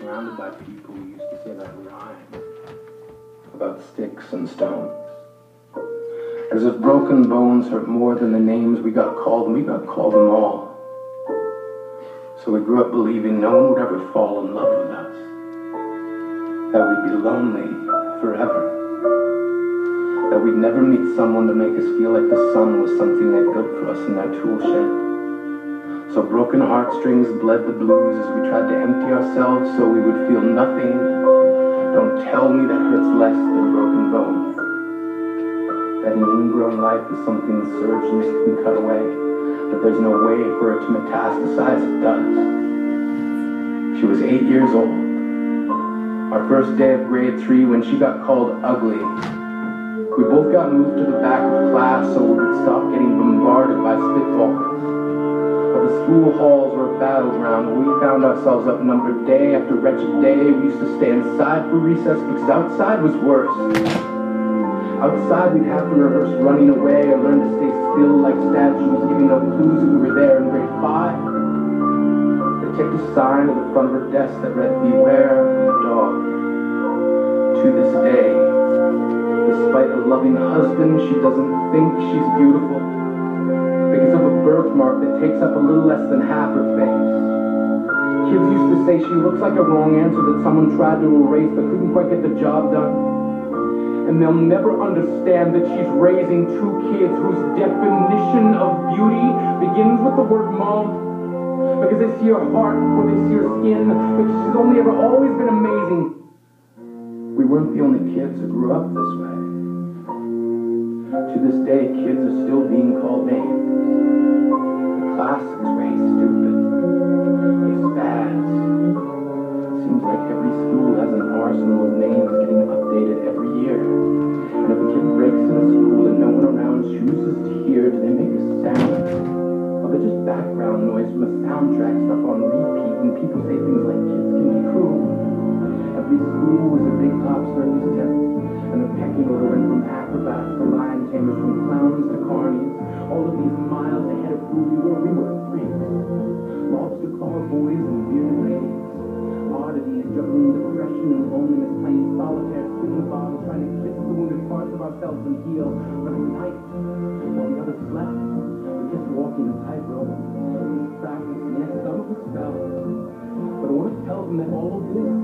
Surrounded by people who used to say that rhyme about sticks and stones. As if broken bones hurt more than the names we got called, and we got called them all. So we grew up believing no one would ever fall in love with us, that we'd be lonely forever, that we'd never meet someone to make us feel like the sun was something they built for us in their tool shed. So broken heartstrings bled the blues as we tried to empty ourselves so we would feel nothing. Don't tell me that hurts less than broken bones. That an ingrown life is something the surgeons can cut away, that there's no way for it to metastasize. It does. She was 8 years old. Our first day of grade 3 when she got called ugly. We both got moved to the back of class so we would stop getting bombarded by spitballs. But the school halls were a battleground where we found ourselves outnumbered day after wretched day. We used to stay inside for recess because outside was worse. Outside we'd have to rehearse running away or learn to stay still like statues, giving no clues if we were there in grade 5. They kept a sign at the front of her desk that read, "Beware the dog." To this day, despite a loving husband, she doesn't think she's beautiful because of a birthmark that takes up a little less than half her face. Kids used to say she looks like a wrong answer that someone tried to erase but couldn't quite get the job done. And they'll never understand that she's raising 2 kids whose definition of beauty begins with the word mom. Because they see her heart before they see her skin. Because she's only ever always been amazing. We weren't the only kids who grew up this way. To this day, kids are still being called names. The classics were "Hey stupid," "Hey spaz." Seems like every school has an arsenal of names getting updated every year. And if a kid breaks in a school and no one around chooses to hear, do they make a sound? Or they're just background noise from a soundtrack stuck on repeat and people say things like kids can be cruel. Every school was a big top circus tent, and the pecking order went from acrobats to lion tamers, from clowns to carnies. All of these miles ahead of who we were freaks. Lobster claw boys and bearded ladies. Oddities juggling depression and loneliness, playing solitaire, spinning bottles, trying to kiss the wounded parts of ourselves and heal. But at night, while the others slept, we kept walking a tightrope. Practice, yes, some of us fell. But I want to tell them that all of this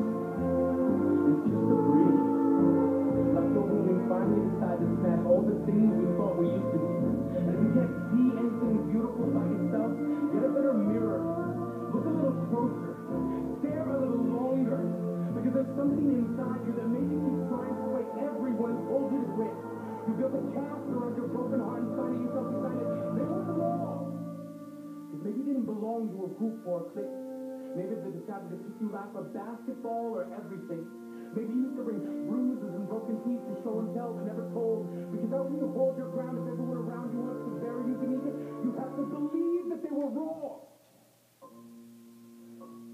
is just a breeze. Left over when we finally decide to smash all the things we thought we used to be. And if you can't see anything beautiful about yourself, get a better mirror. Look a little closer. Stare a little longer. Because there's something inside you that maybe keeps trying to sway everyone and hold you to quit. You built a cast around your broken heart and finding yourself beside it. They weren't wrong. Because maybe you didn't belong to a group or a clique. Maybe they decided to pick you out for basketball or everything. Maybe you used to bring bruises and broken teeth to show and tell but never told. Because how can you hold your ground if everyone around you wants to bury you beneath it? You have to believe that they were wrong.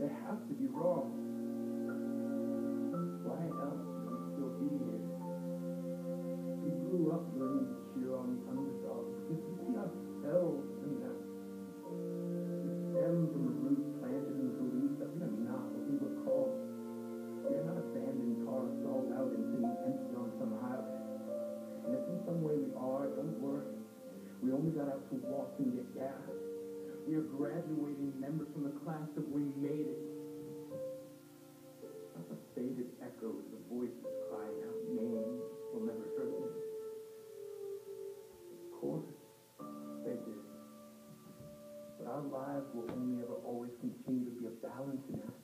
They have to be wrong. Why else would we still be here? We grew up learning to cheer on the underdog because we see ourselves in them. We stem from the root planted in the belief that we are not what we were called. We are not abandoned cars stalled out and sitting empty on some highway. And if in some way we are, don't worry. We only got out to walk and get gas. We are graduating members from the class that we made it. Not the faded echoes of voices crying out names will never hurt me. Of course, they did. But our lives will only ever always continue to be a balancing act.